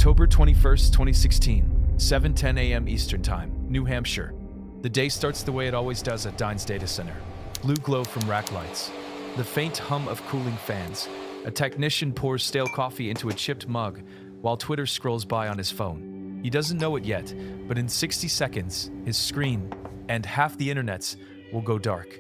October 21st, 2016, 7:10 a.m. Eastern Time, New Hampshire. The day starts the way it always does at Dine's data center. Blue glow from rack lights. The faint hum of cooling fans. A technician pours stale coffee into a chipped mug while Twitter scrolls by on his phone. He doesn't know it yet, but in 60 seconds, his screen and half the internet's will go dark.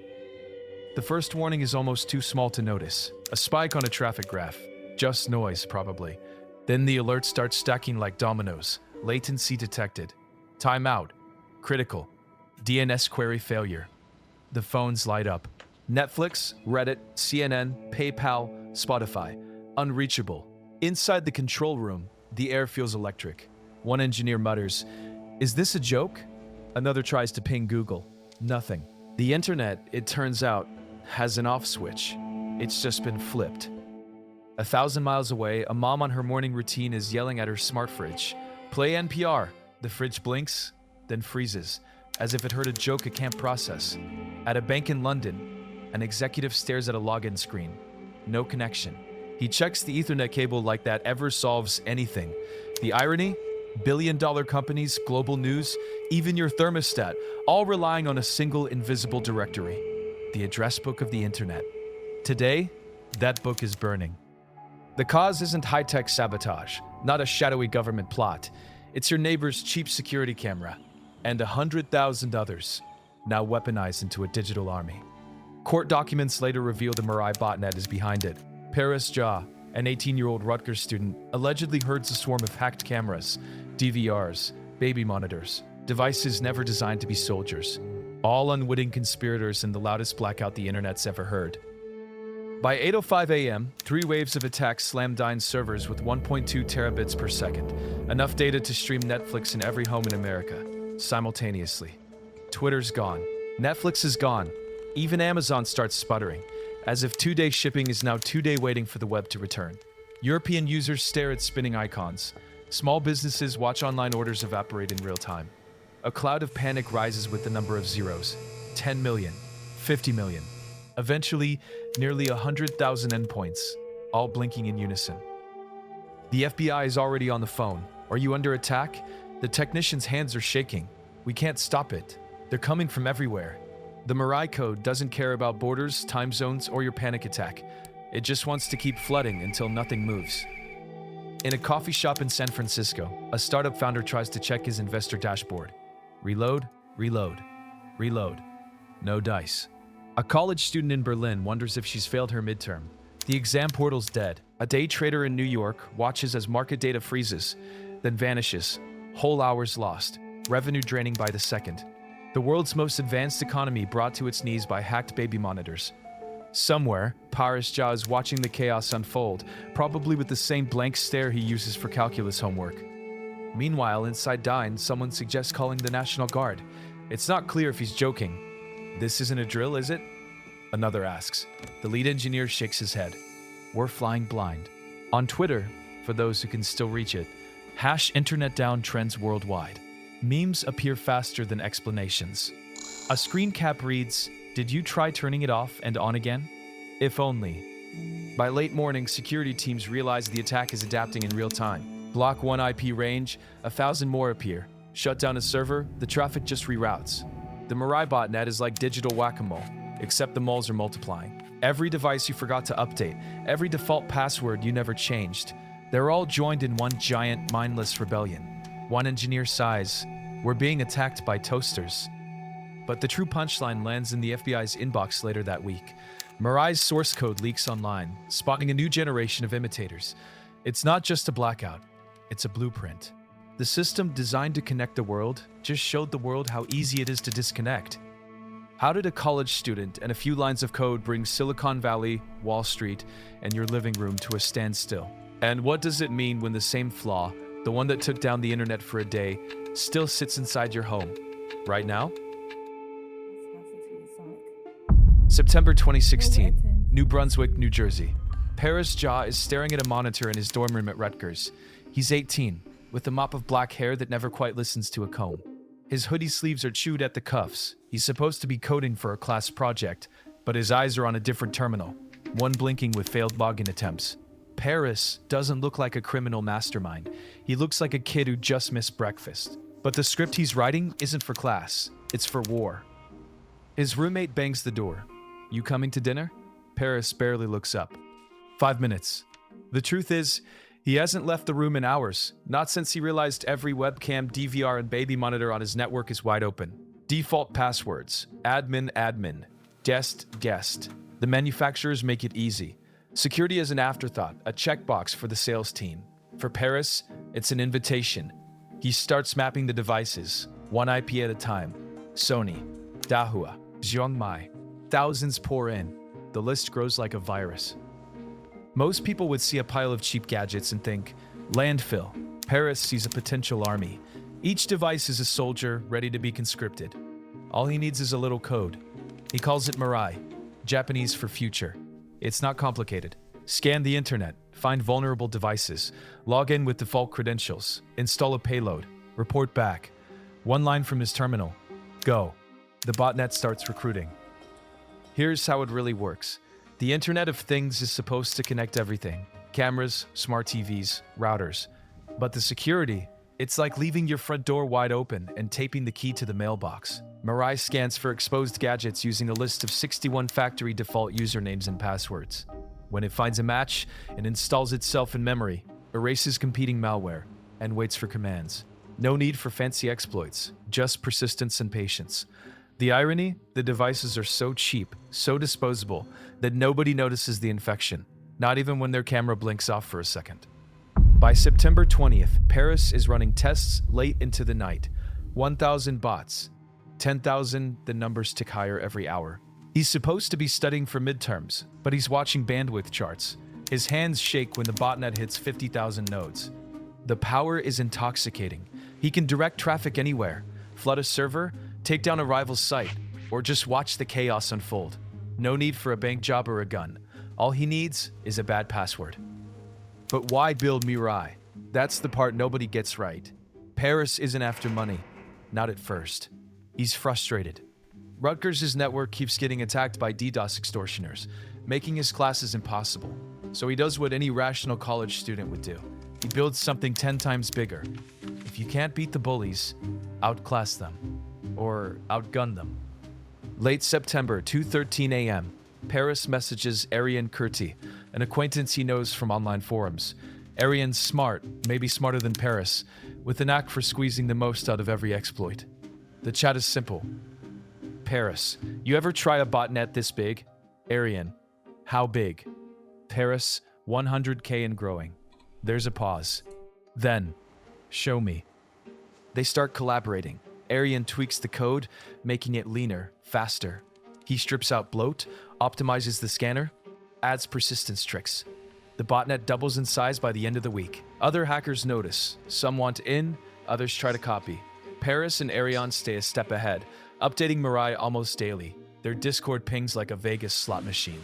The first warning is almost too small to notice. A spike on a traffic graph. Just noise, probably. Then the alert starts stacking like dominoes. Latency detected. Timeout. Critical. DNS query failure. The phones light up. Netflix, Reddit, CNN, PayPal, Spotify. Unreachable. Inside the control room, the air feels electric. One engineer mutters, "Is this a joke?" Another tries to ping Google. Nothing. The internet, it turns out, has an off switch. It's just been flipped. 1,000 miles away, a mom on her morning routine is yelling at her smart fridge. "Play NPR." The fridge blinks, then freezes, as if it heard a joke it can't process. At a bank in London, an executive stares at a login screen. No connection. He checks the Ethernet cable like that ever solves anything. The irony? Billion-dollar companies, global news, even your thermostat, all relying on a single invisible directory. The address book of the internet. Today, that book is burning. The cause isn't high-tech sabotage, not a shadowy government plot. It's your neighbor's cheap security camera, and 100,000 others, now weaponized into a digital army. Court documents later reveal the Mirai botnet is behind it. Paris Jha, an 18-year-old Rutgers student, allegedly herds a swarm of hacked cameras, DVRs, baby monitors, devices never designed to be soldiers. All unwitting conspirators in the loudest blackout the internet's ever heard. By 8:05 a.m., 3 waves of attacks slammed Dine's servers with 1.2 terabits per second, enough data to stream Netflix in every home in America, simultaneously. Twitter's gone. Netflix is gone. Even Amazon starts sputtering, as if 2-day shipping is now 2-day waiting for the web to return. European users stare at spinning icons. Small businesses watch online orders evaporate in real time. A cloud of panic rises with the number of zeros. 10 million, 50 million. Eventually, nearly 100,000 endpoints, all blinking in unison. The FBI is already on the phone. Are you under attack? The technicians' hands are shaking. We can't stop it. They're coming from everywhere. The Mirai code doesn't care about borders, time zones, or your panic attack. It just wants to keep flooding until nothing moves. In a coffee shop in San Francisco, a startup founder tries to check his investor dashboard. Reload, reload, reload. No dice. A college student in Berlin wonders if she's failed her midterm. The exam portal's dead. A day trader in New York watches as market data freezes, then vanishes. Whole hours lost. Revenue draining by the second. The world's most advanced economy brought to its knees by hacked baby monitors. Somewhere, Paris Jha is watching the chaos unfold, probably with the same blank stare he uses for calculus homework. Meanwhile, inside Dine, someone suggests calling the National Guard. It's not clear if he's joking. "This isn't a drill, is it?" Another asks. The lead engineer shakes his head. We're flying blind. On Twitter, for those who can still reach it, #InternetDown trends worldwide. Memes appear faster than explanations. A screen cap reads, "Did you try turning it off and on again? If only." By late morning, security teams realize the attack is adapting in real time. Block one IP range, 1,000 more appear. Shut down a server, the traffic just reroutes. The Mirai botnet is like digital whack-a-mole, except the moles are multiplying. Every device you forgot to update, every default password you never changed, they're all joined in one giant, mindless rebellion. One engineer sighs, "We're being attacked by toasters." But the true punchline lands in the FBI's inbox later that week. Mirai's source code leaks online, spawning a new generation of imitators. It's not just a blackout, it's a blueprint. The system designed to connect the world just showed the world how easy it is to disconnect. How did a college student and a few lines of code bring Silicon Valley, Wall Street, and your living room to a standstill? And what does it mean when the same flaw, the one that took down the internet for a day, still sits inside your home, right now? September 2016, New Brunswick, New Jersey. Paris Jha is staring at a monitor in his dorm room at Rutgers. He's 18, with a mop of black hair that never quite listens to a comb. His hoodie sleeves are chewed at the cuffs. He's supposed to be coding for a class project, but his eyes are on a different terminal, one blinking with failed login attempts. Paris doesn't look like a criminal mastermind. He looks like a kid who just missed breakfast. But the script he's writing isn't for class, it's for war. His roommate bangs the door. "You coming to dinner?" Paris barely looks up. 5 minutes. The truth is, he hasn't left the room in hours, not since he realized every webcam, DVR, and baby monitor on his network is wide open. Default passwords, admin, guest. The manufacturers make it easy. Security is an afterthought, a checkbox for the sales team. For Paris, it's an invitation. He starts mapping the devices, one IP at a time. Sony, Dahua, Xiaomi. Thousands pour in. The list grows like a virus. Most people would see a pile of cheap gadgets and think, landfill. Paris sees a potential army. Each device is a soldier ready to be conscripted. All he needs is a little code. He calls it Mirai, Japanese for future. It's not complicated. Scan the internet, find vulnerable devices, log in with default credentials, install a payload, report back. One line from his terminal. Go. The botnet starts recruiting. Here's how it really works. The Internet of Things is supposed to connect everything. Cameras, smart TVs, routers. But the security, it's like leaving your front door wide open and taping the key to the mailbox. Mirai scans for exposed gadgets using a list of 61 factory default usernames and passwords. When it finds a match, it installs itself in memory, erases competing malware, and waits for commands. No need for fancy exploits, just persistence and patience. The irony, the devices are so cheap, so disposable, that nobody notices the infection, not even when their camera blinks off for a second. By September 20th, Paris is running tests late into the night. 1,000 bots. 10,000, the numbers tick higher every hour. He's supposed to be studying for midterms, but he's watching bandwidth charts. His hands shake when the botnet hits 50,000 nodes. The power is intoxicating. He can direct traffic anywhere, flood a server, take down a rival's site, or just watch the chaos unfold. No need for a bank job or a gun. All he needs is a bad password. But why build Mirai? That's the part nobody gets right. Paris isn't after money. Not at first. He's frustrated. Rutgers' network keeps getting attacked by DDoS extortioners, making his classes impossible. So he does what any rational college student would do. He builds something 10 times bigger. If you can't beat the bullies, outclass them. Or outgun them. Late September, 2:13 a.m., Paris messages Arion Kurti, an acquaintance he knows from online forums. Arion's smart, maybe smarter than Paris, with a knack for squeezing the most out of every exploit. The chat is simple. Paris, you ever try a botnet this big? Arion, how big? Paris, 100K and growing. There's a pause. Then, show me. They start collaborating. Arion tweaks the code, making it leaner, faster. He strips out bloat, optimizes the scanner, adds persistence tricks. The botnet doubles in size by the end of the week. Other hackers notice. Some want in, others try to copy. Paris and Arion stay a step ahead, updating Mirai almost daily. Their Discord pings like a Vegas slot machine.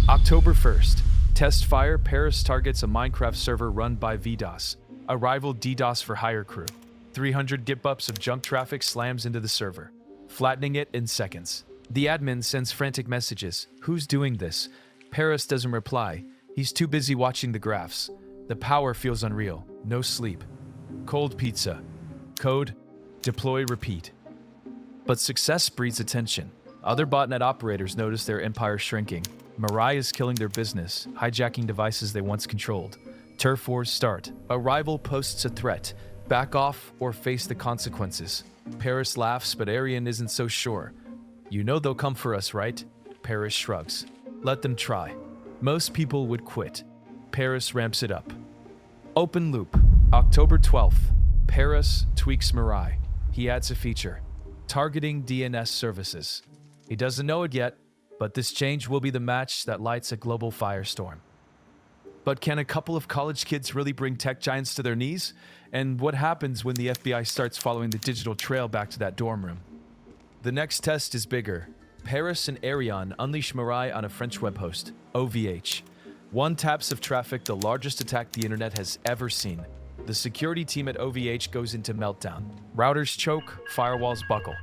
October 1st. Test fire, Paris targets a Minecraft server run by VDOS, a rival DDoS for hire crew. 300 GitBups of junk traffic slams into the server, flattening it in seconds. The admin sends frantic messages. Who's doing this? Paris doesn't reply. He's too busy watching the graphs. The power feels unreal. No sleep. Cold pizza. Code. Deploy, repeat. But success breeds attention. Other botnet operators notice their empire shrinking. Mirai is killing their business, hijacking devices they once controlled. Turf wars start. A rival posts a threat. Back off or face the consequences. Paris laughs, but Arion isn't so sure. You know they'll come for us, right? Paris shrugs. Let them try. Most people would quit. Paris ramps it up. Open loop. October 12th. Paris tweaks Mirai. He adds a feature. Targeting DNS services. He doesn't know it yet, but this change will be the match that lights a global firestorm. But can a couple of college kids really bring tech giants to their knees? And what happens when the FBI starts following the digital trail back to that dorm room? The next test is bigger. Paris and Arion unleash Mirai on a French web host, OVH. 1 taps of traffic, the largest attack the internet has ever seen. The security team at OVH goes into meltdown. Routers choke, firewalls buckle.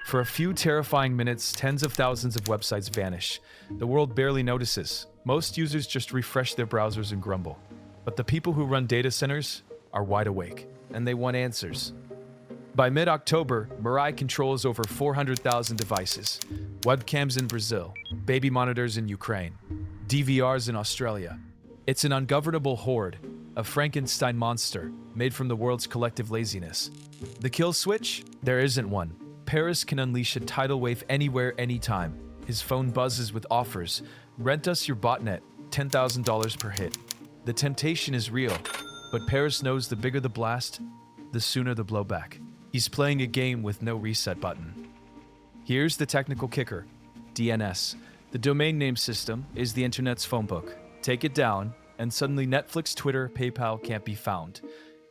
For a few terrifying minutes, tens of thousands of websites vanish. The world barely notices. Most users just refresh their browsers and grumble. But the people who run data centers are wide awake, and they want answers. By mid-October, Mirai controls over 400,000 devices. Webcams in Brazil, baby monitors in Ukraine, DVRs in Australia. It's an ungovernable horde, a Frankenstein monster made from the world's collective laziness. The kill switch? There isn't one. Paris can unleash a tidal wave anywhere, anytime. His phone buzzes with offers. Rent us your botnet, $10,000 per hit. The temptation is real, but Paris knows the bigger the blast, the sooner the blowback. He's playing a game with no reset button. Here's the technical kicker: DNS. The domain name system is the internet's phone book. Take it down, and suddenly Netflix, Twitter, PayPal can't be found.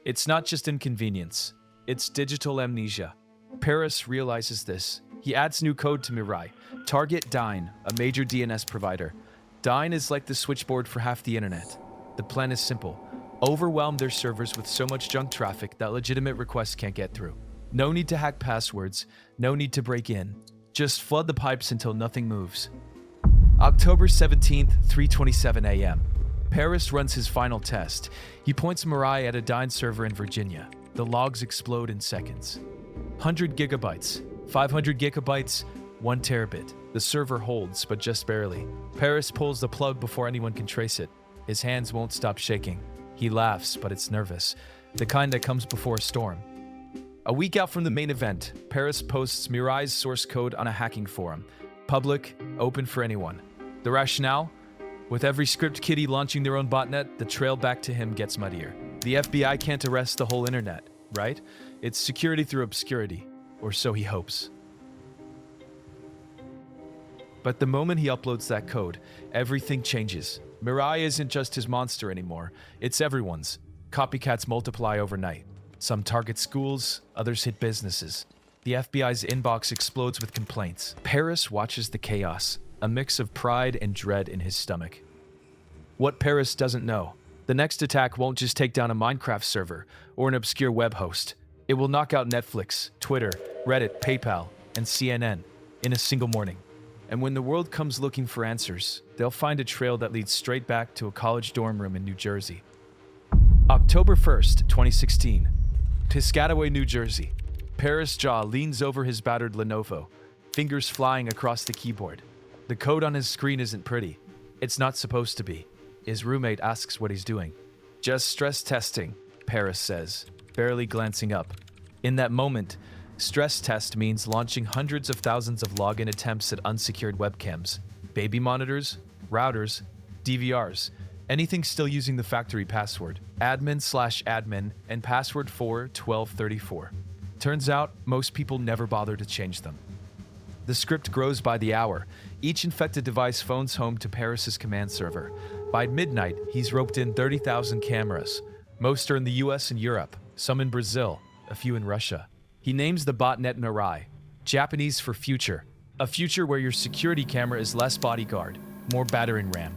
It's not just inconvenience, it's digital amnesia. Paris realizes this. He adds new code to Mirai. Target Dyn, a major DNS provider. Dyn is like the switchboard for half the internet. The plan is simple: overwhelm their servers with so much junk traffic that legitimate requests can't get through. No need to hack passwords, no need to break in. Just flood the pipes until nothing moves. October 17th, 3:27 a.m. Paris runs his final test. He points Mirai at a Dyn server in Virginia. The logs explode in seconds. 100 gigabytes, 500 gigabytes, 1 terabit. The server holds, but just barely. Paris pulls the plug before anyone can trace it. His hands won't stop shaking. He laughs, but it's nervous. The kind that comes before a storm. A week out from the main event, Paris posts Mirai's source code on a hacking forum. Public, open for anyone. The rationale? With every script kiddie launching their own botnet, the trail back to him gets muddier. The FBI can't arrest the whole internet, right? It's security through obscurity, or so he hopes. But the moment he uploads that code, everything changes. Mirai isn't just his monster anymore, it's everyone's. Copycats multiply overnight. Some target schools, others hit businesses. The FBI's inbox explodes with complaints. Paris watches the chaos, a mix of pride and dread in his stomach. What Paris doesn't know: the next attack won't just take down a Minecraft server or an obscure web host. It will knock out Netflix, Twitter, Reddit, PayPal, and CNN in a single morning. And when the world comes looking for answers, they'll find a trail that leads straight back to a college dorm room in New Jersey. October 1st, 2016. Piscataway, New Jersey. Paris' jaw leans over his battered Lenovo, fingers flying across the keyboard. The code on his screen isn't pretty. It's not supposed to be. His roommate asks what he's doing. Just stress testing, Paris says, barely glancing up. In that moment, stress test means launching hundreds of thousands of login attempts at unsecured webcams, baby monitors, routers, DVRs, anything still using the factory password, admin/admin, and password 41234. Turns out, most people never bother to change them. The script grows by the hour. Each infected device phones home to Paris's command server. By midnight, he's roped in 30,000 cameras. Most are in the US and Europe, some in Brazil, a few in Russia. He names the botnet Mirai, Japanese for future, a future where your security camera is less bodyguard, more battering ram.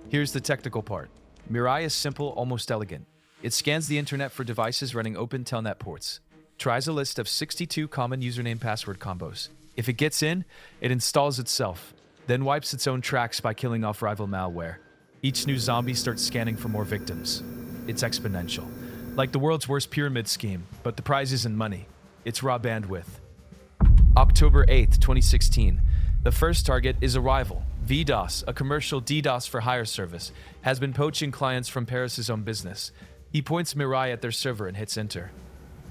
Here's the technical part. Mirai is simple, almost elegant. It scans the internet for devices running open telnet ports, tries a list of 62 common username-password combos. If it gets in, it installs itself, then wipes its own tracks by killing off rival malware. Each new zombie starts scanning for more victims. It's exponential. Like the world's worst pyramid scheme, but the prize isn't money. It's raw bandwidth. October 8th, 2016. The first target is a rival. VDOS, a commercial DDoS for hire service, has been poaching clients from Paris's own business. He points Mirai at their server and hits enter.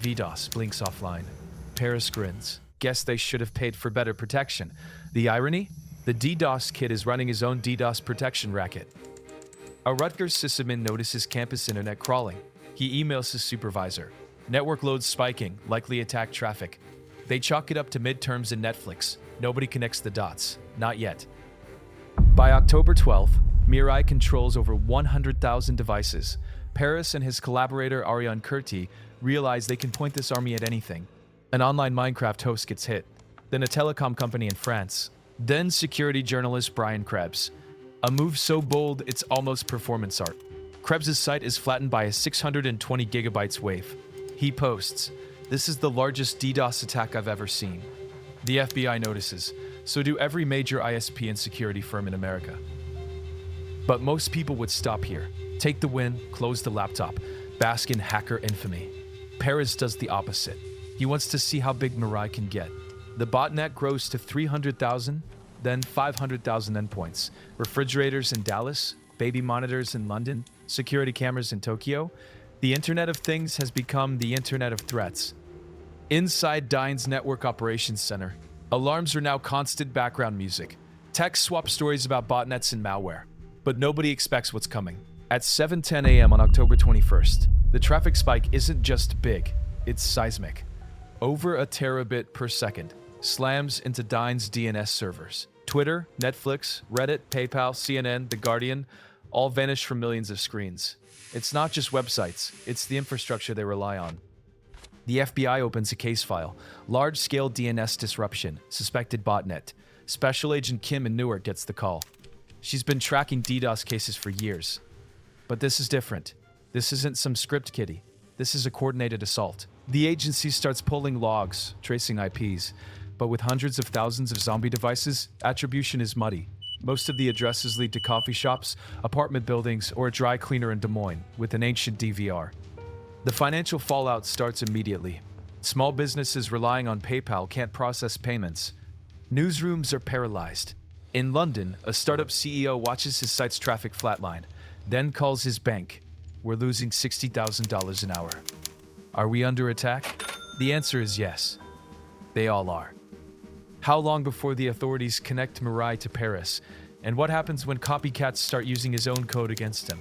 VDOS blinks offline. Paris grins. Guess they should have paid for better protection. The irony? The DDoS kid is running his own DDoS protection racket. A Rutgers sysadmin notices campus internet crawling. He emails his supervisor. Network loads spiking, likely attack traffic. They chalk it up to midterms and Netflix. Nobody connects the dots. Not yet. By October 12th, Mirai controls over 100,000 devices. Paris and his collaborator Arion Kurti realize they can point this army at anything. An online Minecraft host gets hit, then a telecom company in France, then security journalist Brian Krebs. A move so bold it's almost performance art. Krebs' site is flattened by a 620 gigabytes wave. He posts, "This is the largest DDoS attack I've ever seen." The FBI notices, so do every major ISP and security firm in America. But most people would stop here. Take the win, close the laptop, bask in hacker infamy. Paris does the opposite. He wants to see how big Mirai can get. The botnet grows to 300,000, then 500,000 endpoints. Refrigerators in Dallas, baby monitors in London, security cameras in Tokyo. The Internet of Things has become the Internet of Threats. Inside Dine's Network Operations Center, alarms are now constant background music. Tech swap stories about botnets and malware. But nobody expects what's coming. At 7:10 a.m. on October 21st, the traffic spike isn't just big, it's seismic. Over a terabit per second slams into Dine's DNS servers. Twitter, Netflix, Reddit, PayPal, CNN, The Guardian, all vanish from millions of screens. It's not just websites, it's the infrastructure they rely on. The FBI opens a case file. Large-scale DNS disruption, suspected botnet. Special Agent Kim in Newark gets the call. She's been tracking DDoS cases for years. But this is different. This isn't some script kiddie. This is a coordinated assault. The agency starts pulling logs, tracing IPs. But with hundreds of thousands of zombie devices, attribution is muddy. Most of the addresses lead to coffee shops, apartment buildings, or a dry cleaner in Des Moines with an ancient DVR. The financial fallout starts immediately. Small businesses relying on PayPal can't process payments. Newsrooms are paralyzed. In London, a startup CEO watches his site's traffic flatline, then calls his bank. "We're losing $60,000 an hour." Are we under attack? The answer is yes. They all are. How long before the authorities connect Mirai to Paris? And what happens when copycats start using his own code against him?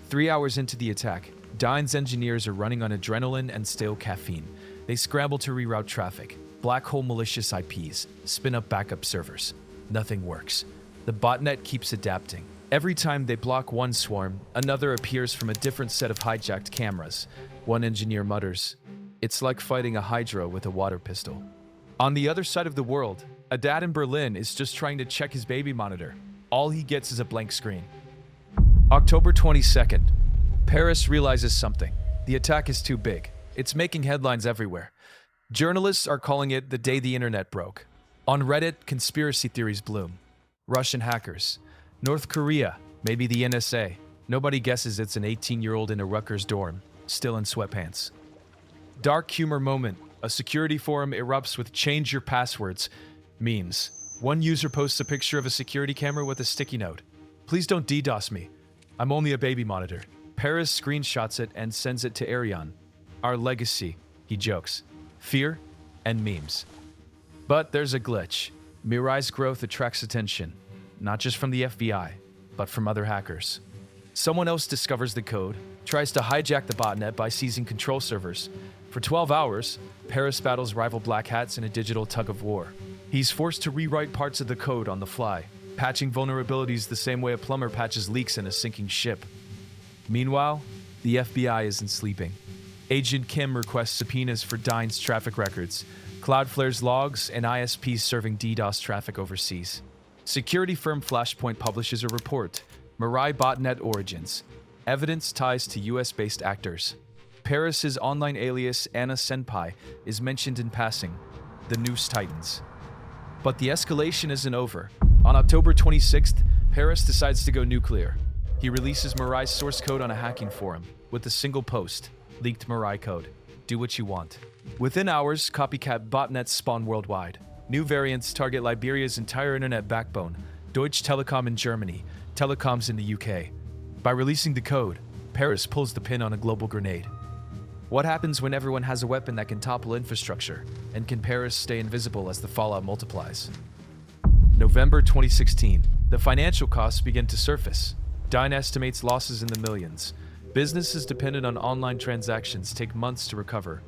3 hours into the attack, Dine's engineers are running on adrenaline and stale caffeine. They scramble to reroute traffic, black hole malicious IPs, spin up backup servers. Nothing works. The botnet keeps adapting. Every time they block one swarm, another appears from a different set of hijacked cameras. One engineer mutters, "It's like fighting a hydra with a water pistol." On the other side of the world, a dad in Berlin is just trying to check his baby monitor. All he gets is a blank screen. October 22nd. Paris realizes something. The attack is too big. It's making headlines everywhere. Journalists are calling it the day the internet broke. On Reddit, conspiracy theories bloom. Russian hackers. North Korea, maybe the NSA. Nobody guesses it's an 18-year-old in a Rutgers dorm, still in sweatpants. Dark humor moment. A security forum erupts with "change your passwords" memes. One user posts a picture of a security camera with a sticky note. "Please don't DDoS me. I'm only a baby monitor." Paris screenshots it and sends it to Arion. "Our legacy," he jokes. Fear and memes. But there's a glitch. Mirai's growth attracts attention, not just from the FBI, but from other hackers. Someone else discovers the code, tries to hijack the botnet by seizing control servers. For 12 hours, Paris battles rival black hats in a digital tug-of-war. He's forced to rewrite parts of the code on the fly, patching vulnerabilities the same way a plumber patches leaks in a sinking ship. Meanwhile, the FBI isn't sleeping. Agent Kim requests subpoenas for Dine's traffic records, Cloudflare's logs, and ISPs serving DDoS traffic overseas. Security firm Flashpoint publishes a report, Mirai Botnet Origins. Evidence ties to US-based actors. Paris's online alias Anna Senpai is mentioned in passing. The noose tightens. But the escalation isn't over. On October 26th, Paris decides to go nuclear. He releases Mirai's source code on a hacking forum with a single post, "Leaked Mirai code. Do what you want." Within hours, copycat botnets spawn worldwide. New variants target Liberia's entire internet backbone, Deutsche Telekom in Germany, telecoms in the UK. By releasing the code, Paris pulls the pin on a global grenade. What happens when everyone has a weapon that can topple infrastructure? And can Paris stay invisible as the fallout multiplies? November 2016. The financial costs begin to surface. Dine estimates losses in the millions. Businesses dependent on online transactions take months to recover.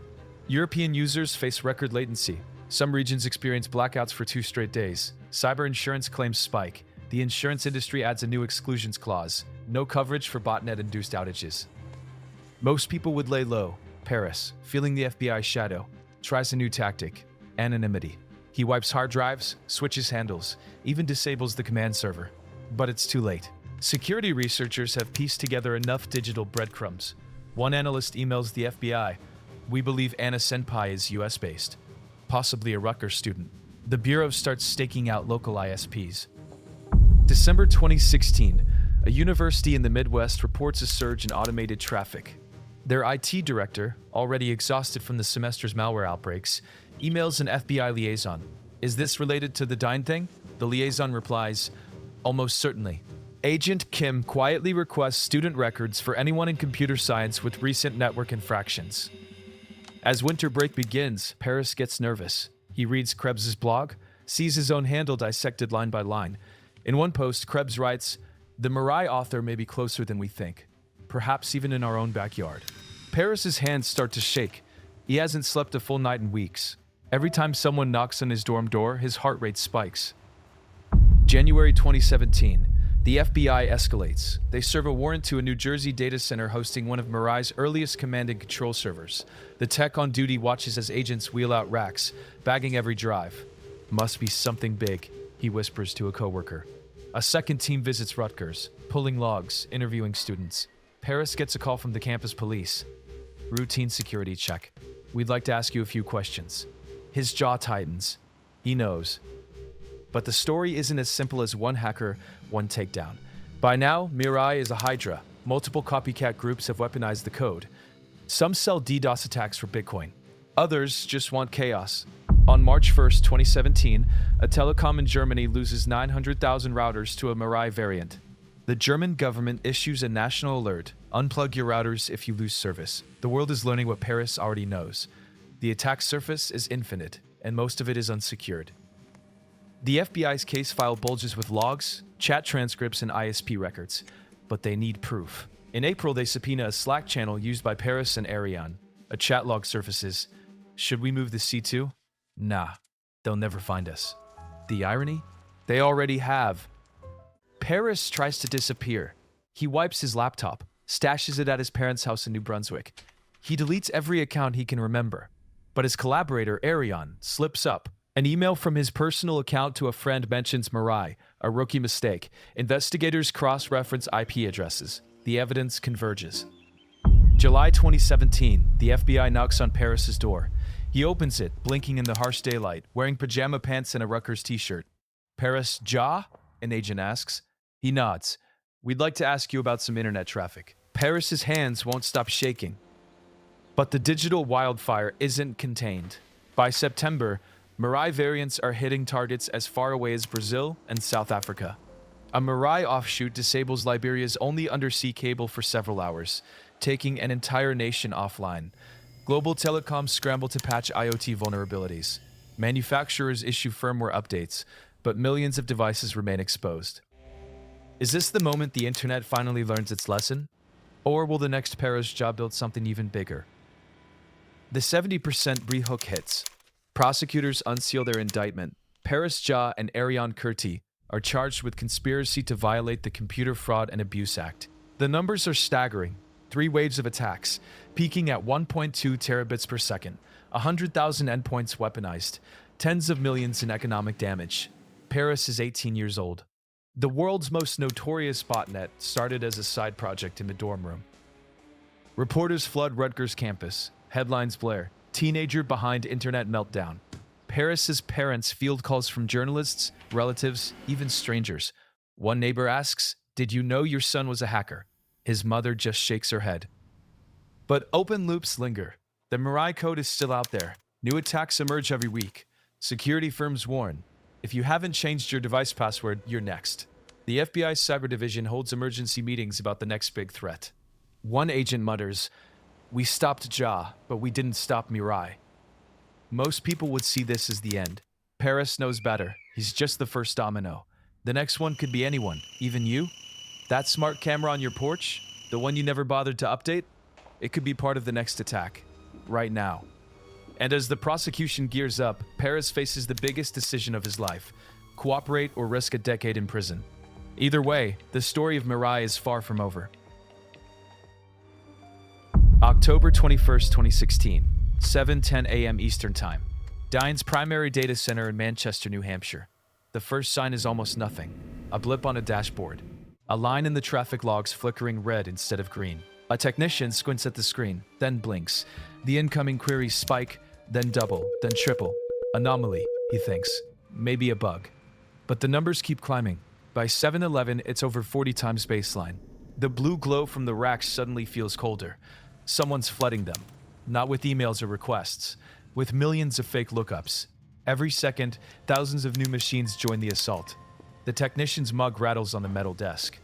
European users face record latency. Some regions experience blackouts for 2 straight days. Cyber insurance claims spike. The insurance industry adds a new exclusions clause. No coverage for botnet-induced outages. Most people would lay low. Paris, feeling the FBI's shadow, tries a new tactic: anonymity. He wipes hard drives, switches handles, even disables the command server. But it's too late. Security researchers have pieced together enough digital breadcrumbs. One analyst emails the FBI. We believe Anna Senpai is US-based, possibly a Rutgers student. The Bureau starts staking out local ISPs. December 2016, a university in the Midwest reports a surge in automated traffic. Their IT director, already exhausted from the semester's malware outbreaks, emails an FBI liaison. Is this related to the Dyn thing? The liaison replies, almost certainly. Agent Kim quietly requests student records for anyone in computer science with recent network infractions. As winter break begins, Paris gets nervous. He reads Krebs's blog, sees his own handle dissected line by line. In one post, Krebs writes, "The Mirai author may be closer than we think, perhaps even in our own backyard." Paris's hands start to shake. He hasn't slept a full night in weeks. Every time someone knocks on his dorm door, his heart rate spikes. January 2017. The FBI escalates. They serve a warrant to a New Jersey data center hosting one of Mirai's earliest command and control servers. The tech on duty watches as agents wheel out racks, bagging every drive. Must be something big, he whispers to a coworker. A second team visits Rutgers, pulling logs, interviewing students. Paris gets a call from the campus police. Routine security check. We'd like to ask you a few questions. His jaw tightens. He knows. But the story isn't as simple as one hacker, one takedown. By now, Mirai is a hydra. Multiple copycat groups have weaponized the code. Some sell DDoS attacks for Bitcoin. Others just want chaos. On March 1st, 2017, a telecom in Germany loses 900,000 routers to a Mirai variant. The German government issues a national alert. Unplug your routers if you lose service. The world is learning what Paris already knows. The attack surface is infinite, and most of it is unsecured. The FBI's case file bulges with logs, chat transcripts, and ISP records, but they need proof. In April, they subpoena a Slack channel used by Paris and Arion. A chat log surfaces. Should we move the C2? Nah, they'll never find us. The irony? They already have. Paris tries to disappear. He wipes his laptop, stashes it at his parents' house in New Brunswick. He deletes every account he can remember. But his collaborator, Arion, slips up. An email from his personal account to a friend mentions Mirai, a rookie mistake. Investigators cross-reference IP addresses. The evidence converges. July 2017, the FBI knocks on Paris's door. He opens it, blinking in the harsh daylight, wearing pajama pants and a Rutgers t-shirt. Paris, Ja? An agent asks. He nods. We'd like to ask you about some internet traffic. Paris's hands won't stop shaking. But the digital wildfire isn't contained. By September, Mirai variants are hitting targets as far away as Brazil and South Africa. A Mirai offshoot disables Liberia's only undersea cable for several hours, taking an entire nation offline. Global telecoms scramble to patch IoT vulnerabilities. Manufacturers issue firmware updates, but millions of devices remain exposed. Is this the moment the internet finally learns its lesson? Or will the next Paris job build something even bigger? The 70% rehook hits. Prosecutors unseal their indictment. Paris Ja and Arion Kurti are charged with conspiracy to violate the Computer Fraud and Abuse Act. The numbers are staggering. 3 waves of attacks, peaking at 1.2 terabits per second, 100,000 endpoints weaponized, tens of millions in economic damage. Paris is 18 years old. The world's most notorious botnet started as a side project in the dorm room. Reporters flood Rutgers campus. Headlines blare. Teenager behind internet meltdown. Paris's parents field calls from journalists, relatives, even strangers. One neighbor asks, "Did you know your son was a hacker?" His mother just shakes her head. But open loops linger. The Mirai code is still out there. New attacks emerge every week. Security firms warn, if you haven't changed your device password, you're next. The FBI's cyber division holds emergency meetings about the next big threat. One agent mutters, "We stopped Ja, but we didn't stop Mirai." Most people would see this as the end. Paris knows better. He's just the first domino. The next one could be anyone, even you. That smart camera on your porch, the one you never bothered to update, it could be part of the next attack, right now. And as the prosecution gears up, Paris faces the biggest decision of his life: cooperate or risk a decade in prison. Either way, the story of Mirai is far from over. October 21st, 2016, 7:10 a.m. Eastern Time. Dyn's primary data center in Manchester, New Hampshire. The first sign is almost nothing. A blip on a dashboard. A line in the traffic logs flickering red instead of green. A technician squints at the screen, then blinks. The incoming queries spike, then double, then triple. Anomaly, he thinks. Maybe a bug. But the numbers keep climbing. By 7:11, it's over 40 times baseline. The blue glow from the racks suddenly feels colder. Someone's flooding them. Not with emails or requests, with millions of fake lookups. Every second, thousands of new machines join the assault. The technician's mug rattles on the metal desk.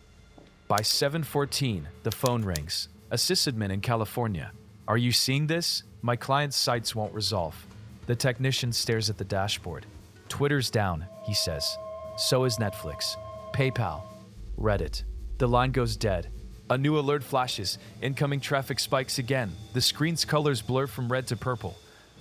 By 7:14, the phone rings. A sysadmin in California. Are you seeing this? My client's sites won't resolve. The technician stares at the dashboard. Twitter's down, he says. So is Netflix, PayPal, Reddit. The line goes dead. A new alert flashes. Incoming traffic spikes again. The screen's colors blur from red to purple.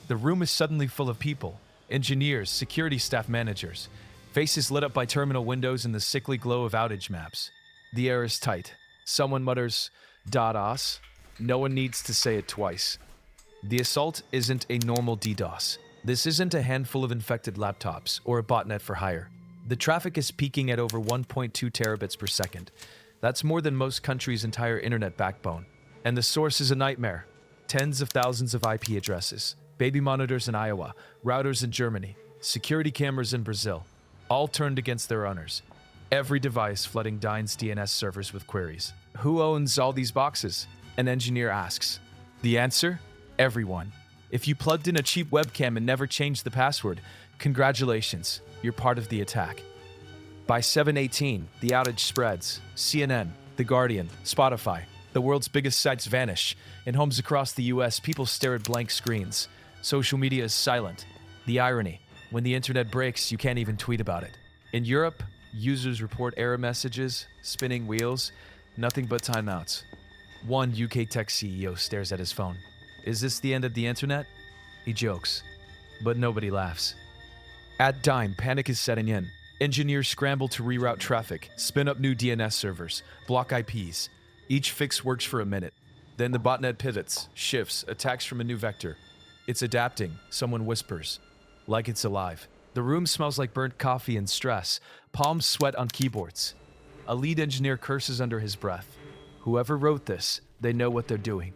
The room is suddenly full of people. Engineers, security staff managers. Faces lit up by terminal windows in the sickly glow of outage maps. The air is tight. Someone mutters, DDoS. No one needs to say it twice. The assault isn't a normal DDoS. This isn't a handful of infected laptops or a botnet for hire. The traffic is peaking at over 1.2 terabits per second. That's more than most countries' entire internet backbone. And the source is a nightmare. Tens of thousands of IP addresses, baby monitors in Iowa, routers in Germany, security cameras in Brazil, all turned against their owners. Every device flooding Dine's DNS servers with queries. Who owns all these boxes? An engineer asks. The answer? Everyone. If you plugged in a cheap webcam and never changed the password, congratulations, you're part of the attack. By 7:18, the outage spreads. CNN, The Guardian, Spotify, the world's biggest sites vanish. In homes across the US, people stare at blank screens. Social media is silent. The irony, when the internet breaks, you can't even tweet about it. In Europe, users report error messages, spinning wheels, nothing but timeouts. One UK tech CEO stares at his phone. Is this the end of the internet? He jokes, but nobody laughs. At Dime, panic is setting in. Engineers scramble to reroute traffic, spin up new DNS servers, block IPs. Each fix works for a minute. Then the botnet pivots, shifts, attacks from a new vector. It's adapting, someone whispers. Like it's alive. The room smells like burnt coffee and stress. Palms sweat on keyboards. A lead engineer curses under his breath. Whoever wrote this, they know what they're doing.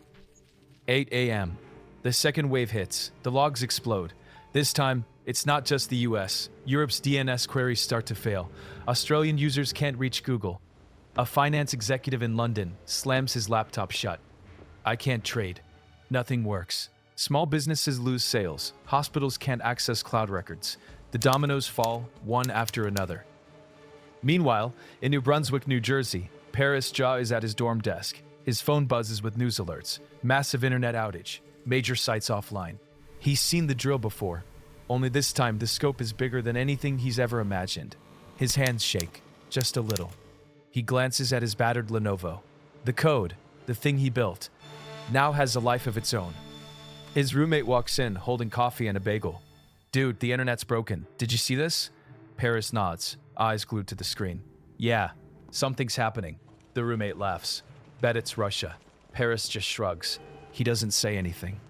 8 a.m. The second wave hits. The logs explode. This time, it's not just the US. Europe's DNS queries start to fail. Australian users can't reach Google. A finance executive in London slams his laptop shut. I can't trade. Nothing works. Small businesses lose sales. Hospitals can't access cloud records. The dominoes fall, one after another. Meanwhile, in New Brunswick, New Jersey, Paris Jaw is at his dorm desk. His phone buzzes with news alerts. Massive internet outage. Major sites offline. He's seen the drill before. Only this time, the scope is bigger than anything he's ever imagined. His hands shake, just a little. He glances at his battered Lenovo. The code, the thing he built, now has a life of its own. His roommate walks in, holding coffee and a bagel. Dude, the internet's broken. Did you see this? Paris nods, eyes glued to the screen. Yeah, something's happening. The roommate laughs. Bet it's Russia. Paris just shrugs. He doesn't say anything.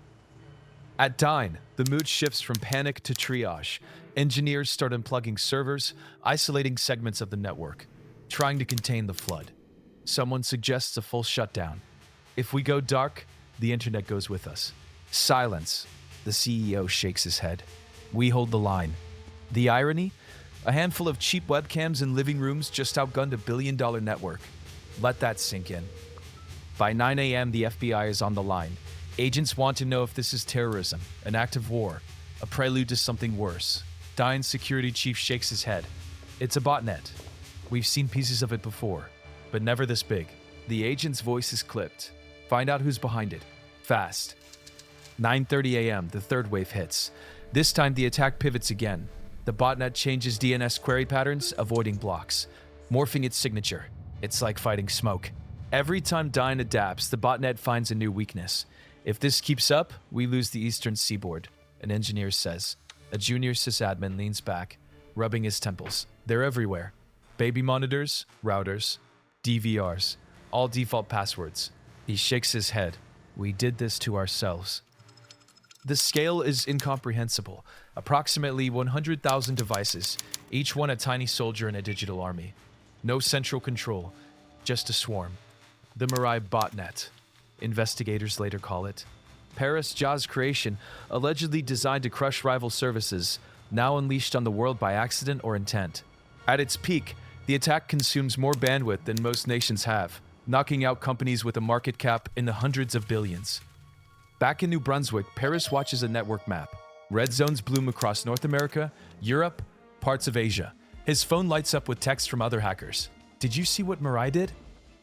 At Dine, the mood shifts from panic to triage. Engineers start unplugging servers, isolating segments of the network, trying to contain the flood. Someone suggests a full shutdown. If we go dark, the internet goes with us. Silence. The CEO shakes his head. We hold the line. The irony? A handful of cheap webcams in living rooms just outgunned a billion-dollar network. Let that sink in. By 9 a.m., the FBI is on the line. Agents want to know if this is terrorism, an act of war, a prelude to something worse. Dine's security chief shakes his head. It's a botnet. We've seen pieces of it before, but never this big. The agent's voice is clipped. Find out who's behind it. Fast. 9:30 a.m., the third wave hits. This time, the attack pivots again. The botnet changes DNS query patterns, avoiding blocks, morphing its signature. It's like fighting smoke. Every time Dine adapts, the botnet finds a new weakness. If this keeps up, we lose the eastern seaboard, an engineer says. A junior sysadmin leans back, rubbing his temples. They're everywhere. Baby monitors, routers, DVRs, all default passwords. He shakes his head. We did this to ourselves. The scale is incomprehensible. Approximately 100,000 devices, each one a tiny soldier in a digital army. No central control, just a swarm. The Mirai Botnet, investigators later call it. Paris Ja's creation, allegedly designed to crush rival services, now unleashed on the world by accident or intent. At its peak, the attack consumes more bandwidth than most nations have, knocking out companies with a market cap in the hundreds of billions. Back in New Brunswick, Paris watches a network map. Red zones bloom across North America, Europe, parts of Asia. His phone lights up with texts from other hackers. Did you see what Mirai did?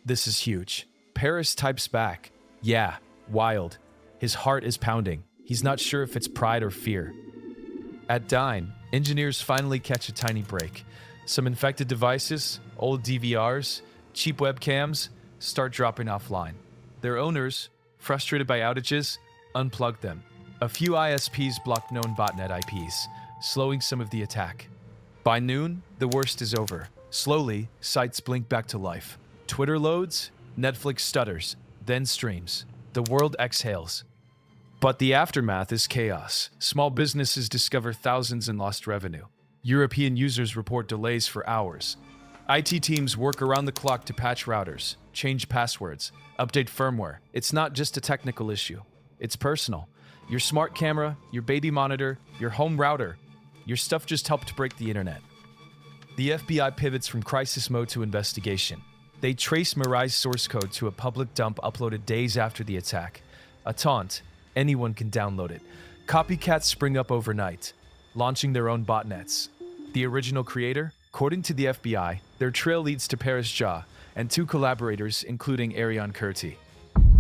This is huge. Paris types back. Yeah, wild. His heart is pounding. He's not sure if it's pride or fear. At Dine, engineers finally catch a tiny break. Some infected devices, old DVRs, cheap webcams start dropping offline. Their owners, frustrated by outages, unplug them. A few ISPs block known botnet IPs, slowing some of the attack. By noon, the worst is over. Slowly, sites blink back to life. Twitter loads, Netflix stutters, then streams. The world exhales. But the aftermath is chaos. Small businesses discover thousands in lost revenue. European users report delays for hours. IT teams work around the clock to patch routers, change passwords, update firmware. It's not just a technical issue. It's personal. Your smart camera, your baby monitor, your home router. Your stuff just helped break the internet. The FBI pivots from crisis mode to investigation. They trace Mirai's source code to a public dump uploaded days after the attack. A taunt. Anyone can download it. Copycats spring up overnight, launching their own botnets. The original creator? According to the FBI, their trail leads to Paris Ja and two collaborators, including Arion Kurti.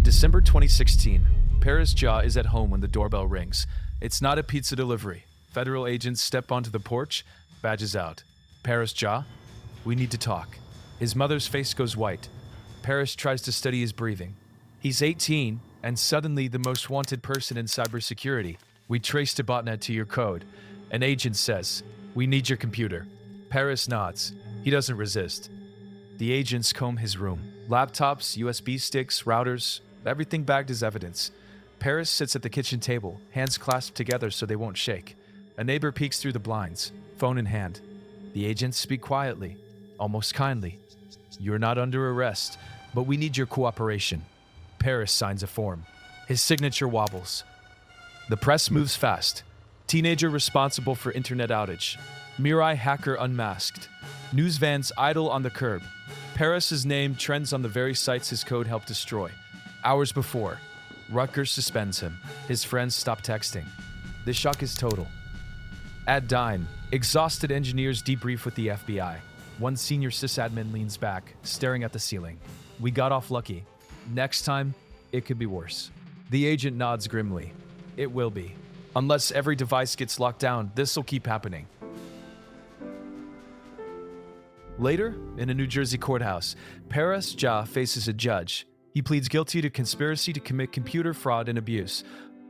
December 2016. Paris Ja is at home when the doorbell rings. It's not a pizza delivery. Federal agents step onto the porch, badges out. Paris Ja, we need to talk. His mother's face goes white. Paris tries to study his breathing. He's 18, and suddenly the most wanted person in cybersecurity. We traced a botnet to your code. An agent says, we need your computer. Paris nods. He doesn't resist. The agents comb his room. Laptops, USB sticks, routers, everything bagged as evidence. Paris sits at the kitchen table, hands clasped together so they won't shake. A neighbor peeks through the blinds, phone in hand. The agents speak quietly, almost kindly. You're not under arrest, but we need your cooperation. Paris signs a form. His signature wobbles. The press moves fast. Teenager responsible for internet outage. Mirai hacker unmasked. News vans idle on the curb. Paris's name trends on the very sites his code helped destroy. Hours before, Rutgers suspends him. His friends stop texting. The shock is total. At Dine, exhausted engineers debrief with the FBI. One senior sysadmin leans back, staring at the ceiling. We got off lucky. Next time, it could be worse. The agent nods grimly. It will be. Unless every device gets locked down, this'll keep happening. Later, in a New Jersey courthouse, Paris Ja faces a judge. He pleads guilty to conspiracy to commit computer fraud and abuse.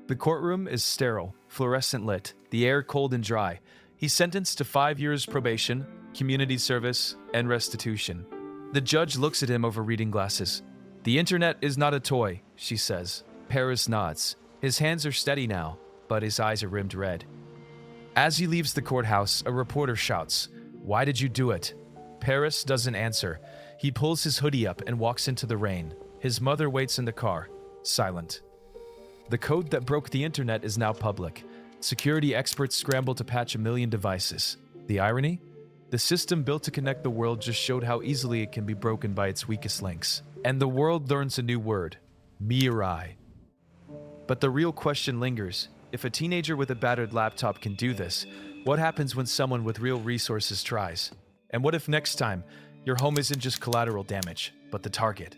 The courtroom is sterile, fluorescent lit, the air cold and dry. He's sentenced to 5 years probation, community service, and restitution. The judge looks at him over reading glasses. The internet is not a toy, she says. Paris nods. His hands are steady now, but his eyes are rimmed red. As he leaves the courthouse, a reporter shouts, "Why did you do it?" Paris doesn't answer. He pulls his hoodie up and walks into the rain. His mother waits in the car, silent. The code that broke the internet is now public. Security experts scramble to patch 1 million devices. The irony? The system built to connect the world just showed how easily it can be broken by its weakest links. And the world learns a new word, Mirai. But the real question lingers. If a teenager with a battered laptop can do this, what happens when someone with real resources tries? And what if next time, your home isn't just collateral damage, but the target?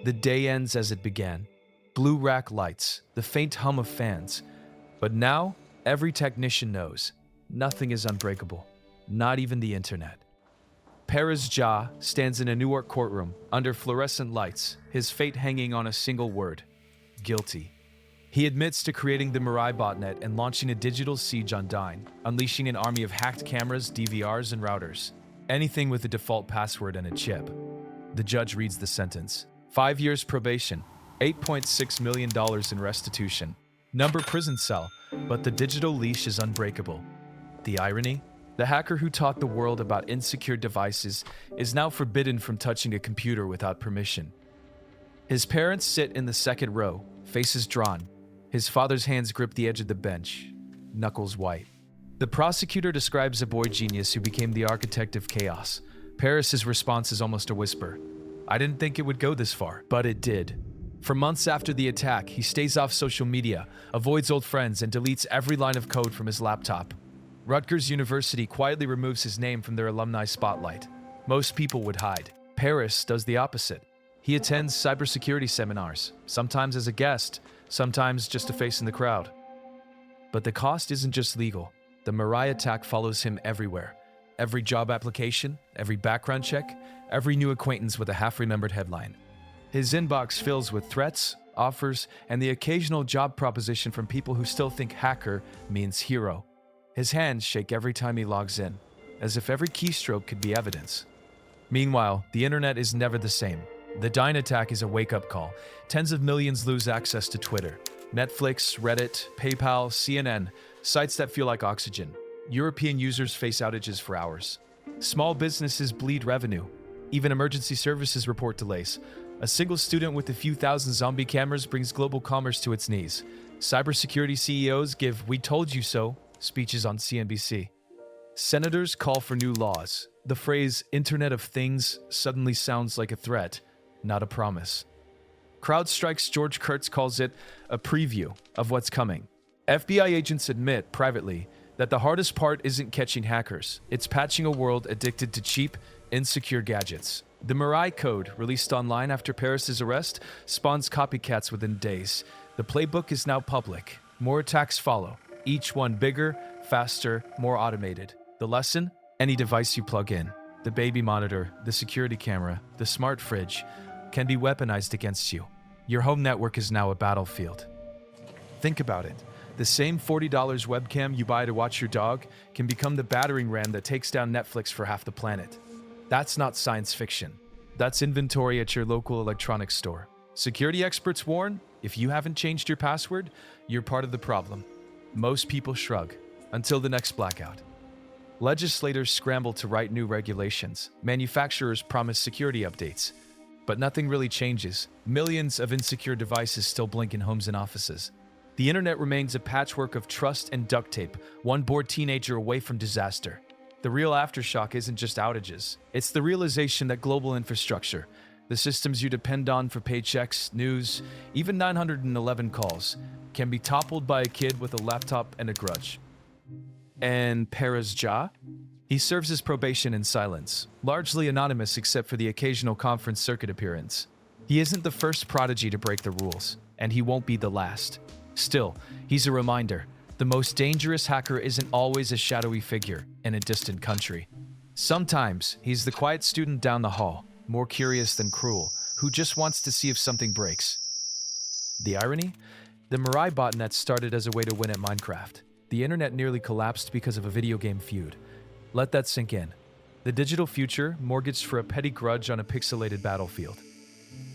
The day ends as it began. Blue rack lights, the faint hum of fans. But now, every technician knows, nothing is unbreakable, not even the internet. Paris Ja stands in a Newark courtroom, under fluorescent lights, his fate hanging on a single word, guilty. He admits to creating the Mirai botnet and launching a digital siege on Dine, unleashing an army of hacked cameras, DVRs, and routers. Anything with a default password and a chip. The judge reads the sentence. 5 years probation, $8.6 million in restitution. Number prison cell, but the digital leash is unbreakable. The irony? The hacker who taught the world about insecure devices is now forbidden from touching a computer without permission. His parents sit in the second row, faces drawn. His father's hands grip the edge of the bench, knuckles white. The prosecutor describes a boy genius who became the architect of chaos. Paris's response is almost a whisper. I didn't think it would go this far, but it did. For months after the attack, he stays off social media, avoids old friends, and deletes every line of code from his laptop. Rutgers University quietly removes his name from their alumni spotlight. Most people would hide. Paris does the opposite. He attends cybersecurity seminars, sometimes as a guest, sometimes just a face in the crowd. But the cost isn't just legal. The Mirai attack follows him everywhere. Every job application, every background check, every new acquaintance with a half-remembered headline. His inbox fills with threats, offers, and the occasional job proposition from people who still think hacker means hero. His hands shake every time he logs in, as if every keystroke could be evidence. Meanwhile, the internet is never the same. The Dyn attack is a wake-up call. Tens of millions lose access to Twitter, Netflix, Reddit, PayPal, CNN, sites that feel like oxygen. European users face outages for hours. Small businesses bleed revenue. Even emergency services report delays. A single student with a few thousand zombie cameras brings global commerce to its knees. Cybersecurity CEOs give "we told you so" speeches on CNBC. Senators call for new laws. The phrase "Internet of Things" suddenly sounds like a threat, not a promise. CrowdStrike's George Kurtz calls it a preview of what's coming. FBI agents admit, privately, that the hardest part isn't catching hackers. It's patching a world addicted to cheap, insecure gadgets. The Mirai code, released online after Paris's arrest, spawns copycats within days. The playbook is now public. More attacks follow, each one bigger, faster, more automated. The lesson? Any device you plug in, the baby monitor, the security camera, the smart fridge, can be weaponized against you. Your home network is now a battlefield. Think about it. The same $40 webcam you buy to watch your dog can become the battering ram that takes down Netflix for half the planet. That's not science fiction. That's inventory at your local electronics store. Security experts warn, if you haven't changed your password, you're part of the problem. Most people shrug, until the next blackout. Legislators scramble to write new regulations. Manufacturers promise security updates. But nothing really changes. Millions of insecure devices still blink in homes and offices. The internet remains a patchwork of trust and duct tape, one bored teenager away from disaster. The real aftershock isn't just outages. It's the realization that global infrastructure, the systems you depend on for paychecks, news, even 911 calls, can be toppled by a kid with a laptop and a grudge. And Paris Ja? He serves his probation in silence, largely anonymous except for the occasional conference circuit appearance. He isn't the first prodigy to break the rules, and he won't be the last. Still, he's a reminder. The most dangerous hacker isn't always a shadowy figure in a distant country. Sometimes he's the quiet student down the hall, more curious than cruel, who just wants to see if something breaks. The irony? The Mirai botnet started as a way to win at Minecraft. The internet nearly collapsed because of a video game feud. Let that sink in. The digital future mortgaged for a petty grudge on a pixelated battlefield.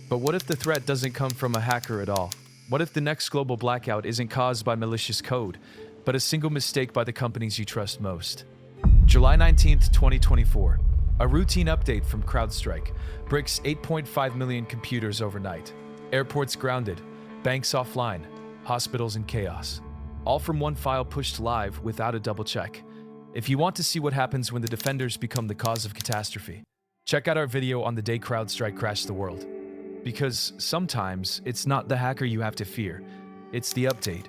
But what if the threat doesn't come from a hacker at all? What if the next global blackout isn't caused by malicious code, but a single mistake by the companies you trust most? July 19th, 2024. A routine update from CrowdStrike breaks 8.5 million computers overnight. Airports grounded, banks offline, hospitals in chaos. All from one file pushed live without a double check. If you want to see what happens when the defenders become the cause of catastrophe, check out our video on the day CrowdStrike crashed the world. Because sometimes it's not the hacker you have to fear, it's the update.